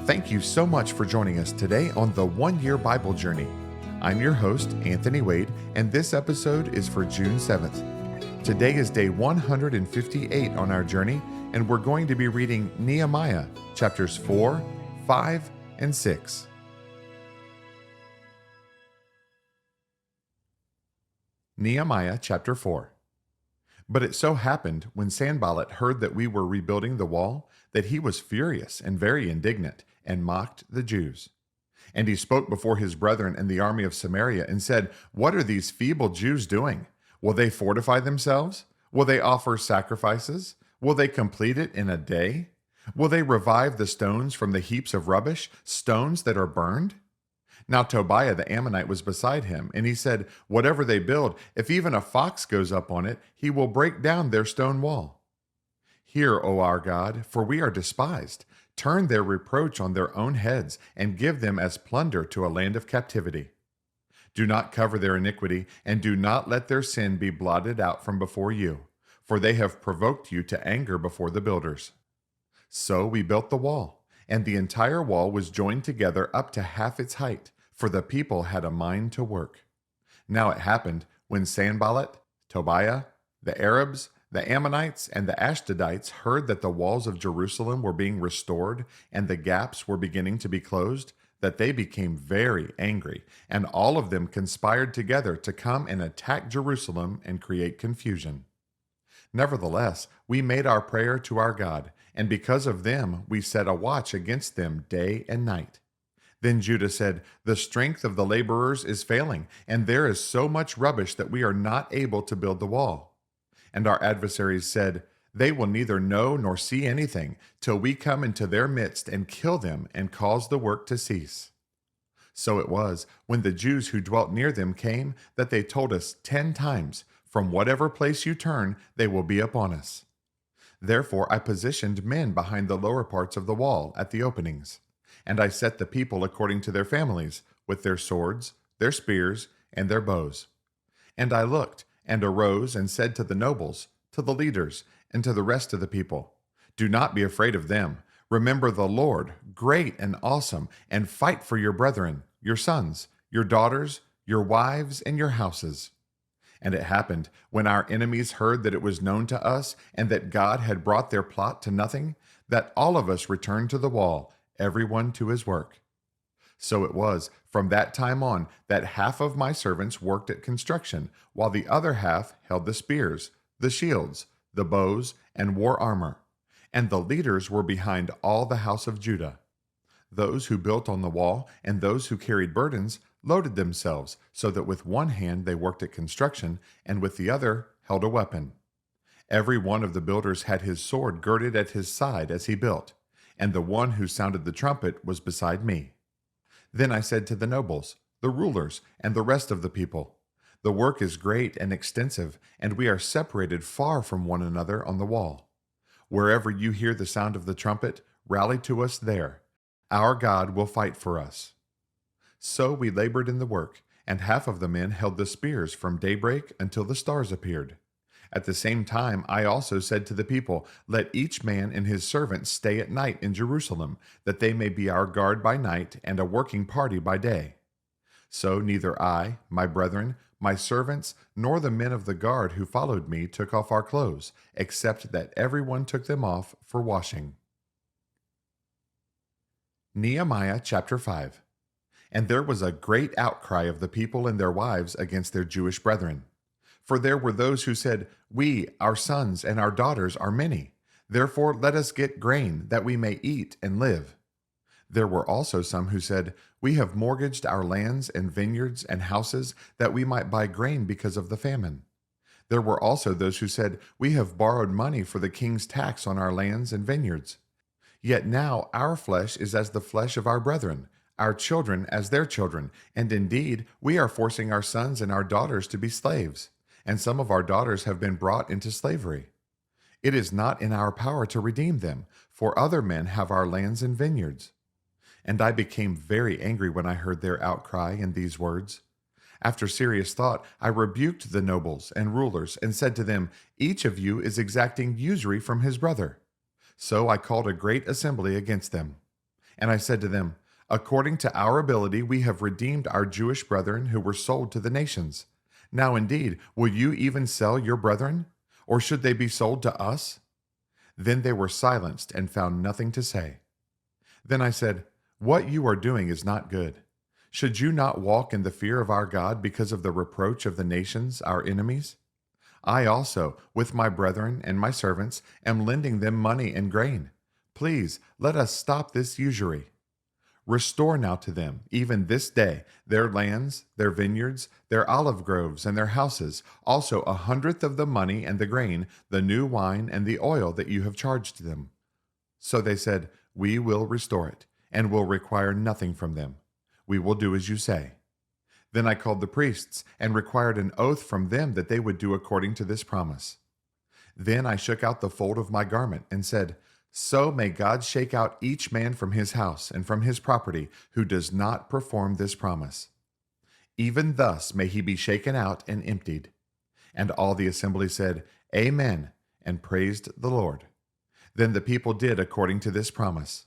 Thank you so much for joining us today on the One Year Bible Journey. I'm your host, Anthony Wade, and this episode is for June 7th. Today is day 158 on our journey, and we're going to be reading Nehemiah chapters 4, 5, and 6. Nehemiah chapter 4. But it so happened, when Sanballat heard that we were rebuilding the wall, that he was furious and very indignant, and mocked the Jews. And he spoke before his brethren in the army of Samaria, and said, "What are these feeble Jews doing? Will they fortify themselves? Will they offer sacrifices? Will they complete it in a day? Will they revive the stones from the heaps of rubbish, stones that are burned?" Now Tobiah the Ammonite was beside him, and he said, "Whatever they build, if even a fox goes up on it, he will break down their stone wall. Hear, O our God, for we are despised. Turn their reproach on their own heads, and give them as plunder to a land of captivity. Do not cover their iniquity, and do not let their sin be blotted out from before you, for they have provoked you to anger before the builders." So we built the wall, and the entire wall was joined together up to half its height, for the people had a mind to work. Now it happened, when Sanballat, Tobiah, the Arabs, the Ammonites, and the Ashdodites heard that the walls of Jerusalem were being restored and the gaps were beginning to be closed, that they became very angry, and all of them conspired together to come and attack Jerusalem and create confusion. Nevertheless, we made our prayer to our God, and because of them we set a watch against them day and night. Then Judah said, "The strength of the laborers is failing, and there is so much rubbish that we are not able to build the wall." And our adversaries said, "They will neither know nor see anything till we come into their midst and kill them and cause the work to cease." So it was, when the Jews who dwelt near them came, that they told us 10 times, "From whatever place you turn, they will be upon us." Therefore I positioned men behind the lower parts of the wall at the openings. And I set the people according to their families, with their swords, their spears, and their bows. And I looked, and arose, and said to the nobles, to the leaders, and to the rest of the people, "Do not be afraid of them. Remember the Lord, great and awesome, and fight for your brethren, your sons, your daughters, your wives, and your houses." And it happened, when our enemies heard that it was known to us, and that God had brought their plot to nothing, that all of us returned to the wall, everyone to his work. So it was, from that time on, that half of my servants worked at construction, while the other half held the spears, the shields, the bows, and wore armor. And the leaders were behind all the house of Judah. Those who built on the wall and those who carried burdens loaded themselves, so that with one hand they worked at construction, and with the other held a weapon. Every one of the builders had his sword girded at his side as he built, and the one who sounded the trumpet was beside me. Then I said to the nobles, the rulers, and the rest of the people, "The work is great and extensive, and we are separated far from one another on the wall. Wherever you hear the sound of the trumpet, rally to us there. Our God will fight for us." So we labored in the work, and half of the men held the spears from daybreak until the stars appeared. At the same time, I also said to the people, "Let each man and his servant stay at night in Jerusalem, that they may be our guard by night and a working party by day." So neither I, my brethren, my servants, nor the men of the guard who followed me took off our clothes, except that everyone took them off for washing. Nehemiah chapter 5. And there was a great outcry of the people and their wives against their Jewish brethren. For there were those who said, "We, our sons, and our daughters are many. Therefore let us get grain, that we may eat and live." There were also some who said, "We have mortgaged our lands and vineyards and houses, that we might buy grain because of the famine." There were also those who said, "We have borrowed money for the king's tax on our lands and vineyards. Yet now our flesh is as the flesh of our brethren, our children as their children, and indeed we are forcing our sons and our daughters to be slaves. And some of our daughters have been brought into slavery. It is not in our power to redeem them, for other men have our lands and vineyards." And I became very angry when I heard their outcry in these words. After serious thought, I rebuked the nobles and rulers and said to them, "Each of you is exacting usury from his brother." So I called a great assembly against them. And I said to them, according to our ability, we have redeemed our Jewish brethren who were sold to the nations. Now indeed, will you even sell your brethren? Or should they be sold to us? Then they were silenced and found nothing to say. Then I said, what you are doing is not good. Should you not walk in the fear of our God because of the reproach of the nations, our enemies? I also, with my brethren and my servants, am lending them money and grain. Please, let us stop this usury. Restore now to them, even this day, their lands, their vineyards, their olive groves, and their houses, also 100th of the money and the grain, the new wine and the oil that you have charged them. So they said, we will restore it, and will require nothing from them. We will do as you say. Then I called the priests, and required an oath from them that they would do according to this promise. Then I shook out the fold of my garment, and said, so may God shake out each man from his house and from his property who does not perform this promise. Even thus may he be shaken out and emptied. And all the assembly said, Amen, and praised the Lord. Then the people did according to this promise.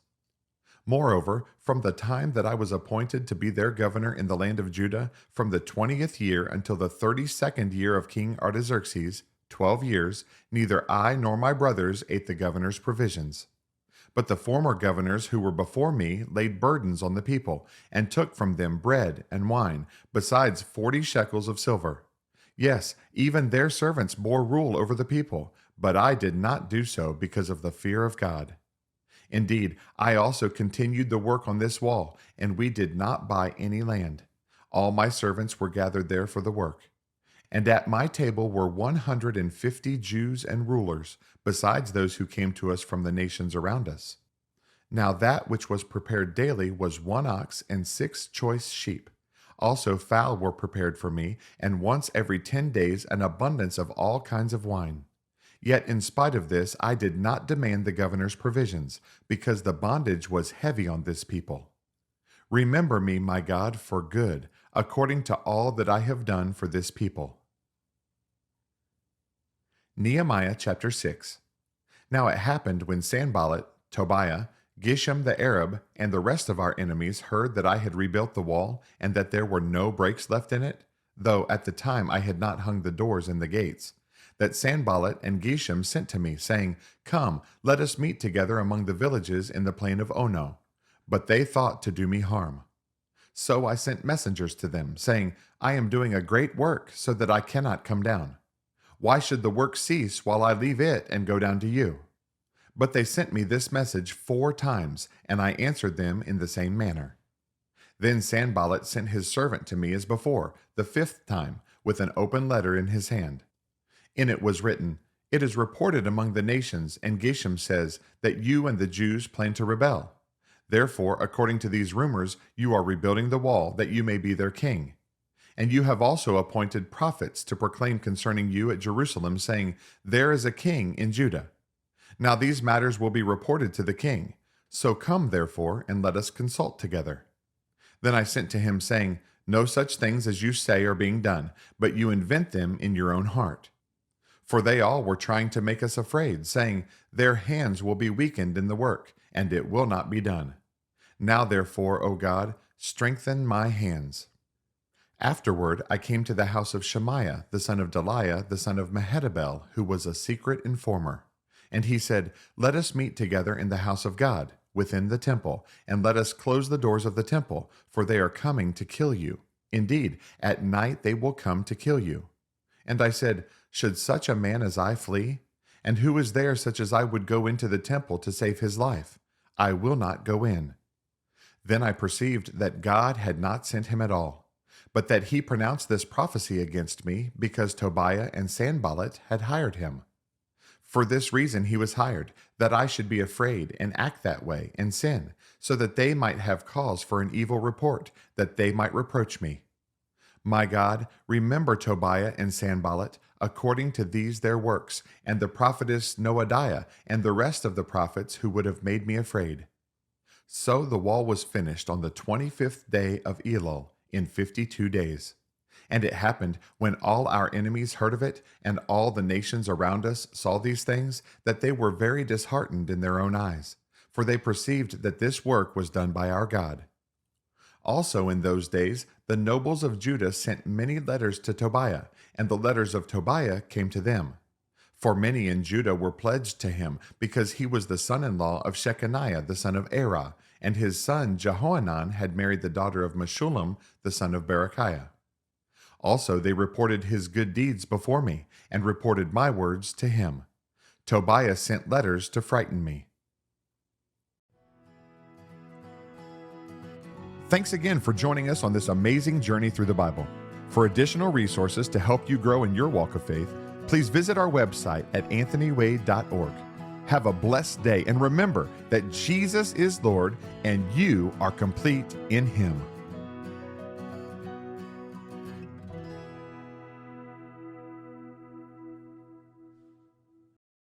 Moreover, from the time that I was appointed to be their governor in the land of Judah, from the 20th year until the 32nd year of King Artaxerxes, 12 years, neither I nor my brothers ate the governor's provisions. But the former governors who were before me laid burdens on the people, and took from them bread and wine, besides 40 shekels of silver. Yes, even their servants bore rule over the people, but I did not do so because of the fear of God. Indeed, I also continued the work on this wall, and we did not buy any land. All my servants were gathered there for the work. And at my table were 150 Jews and rulers, besides those who came to us from the nations around us. Now that which was prepared daily was 1 ox and 6 choice sheep. Also fowl were prepared for me, and once every 10 days an abundance of all kinds of wine. Yet in spite of this I did not demand the governor's provisions, because the bondage was heavy on this people. Remember me, my God, for good, according to all that I have done for this people. Nehemiah chapter 6. Now it happened when Sanballat, Tobiah, Geshem the Arab, and the rest of our enemies heard that I had rebuilt the wall, and that there were no breaks left in it, though at the time I had not hung the doors and the gates, that Sanballat and Geshem sent to me, saying, Come, let us meet together among the villages in the plain of Ono. But they thought to do me harm. So I sent messengers to them, saying, I am doing a great work, so that I cannot come down. Why should the work cease while I leave it and go down to you? But they sent me this message 4 times, and I answered them in the same manner. Then Sanballat sent his servant to me as before, the 5th time, with an open letter in his hand. In it was written, It is reported among the nations, and Geshem says, that you and the Jews plan to rebel. Therefore, according to these rumors, you are rebuilding the wall, that you may be their king. And you have also appointed prophets to proclaim concerning you at Jerusalem, saying, There is a king in Judah. Now these matters will be reported to the king. So come, therefore, and let us consult together. Then I sent to him, saying, No such things as you say are being done, but you invent them in your own heart. For they all were trying to make us afraid, saying, Their hands will be weakened in the work, and it will not be done. Now therefore, O God, strengthen my hands. Afterward I came to the house of Shemaiah, the son of Delaiah, the son of Mehetabel, who was a secret informer. And he said, Let us meet together in the house of God, within the temple, and let us close the doors of the temple, for they are coming to kill you. Indeed, at night they will come to kill you. And I said, Should such a man as I flee? And who is there such as I would go into the temple to save his life? I will not go in. Then I perceived that God had not sent him at all, but that he pronounced this prophecy against me because Tobiah and Sanballat had hired him. For this reason he was hired, that I should be afraid and act that way and sin, so that they might have cause for an evil report, that they might reproach me. My God, remember Tobiah and Sanballat, according to these their works, and the prophetess Noadiah, and the rest of the prophets who would have made me afraid. So the wall was finished on the 25th day of Elul, in 52 days. And it happened, when all our enemies heard of it, and all the nations around us saw these things, that they were very disheartened in their own eyes. for they perceived that this work was done by our God. Also in those days, the nobles of Judah sent many letters to Tobiah, and the letters of Tobiah came to them. For many in Judah were pledged to him, because he was the son-in-law of Shechaniah the son of Erah, and his son Jehohanan had married the daughter of Meshullam the son of Berechiah. Also they reported his good deeds before me, and reported my words to him. Tobiah sent letters to frighten me. Thanks again for joining us on this amazing journey through the Bible. For additional resources to help you grow in your walk of faith, please visit our website at anthonywade.org. Have a blessed day, and remember that Jesus is Lord and you are complete in Him.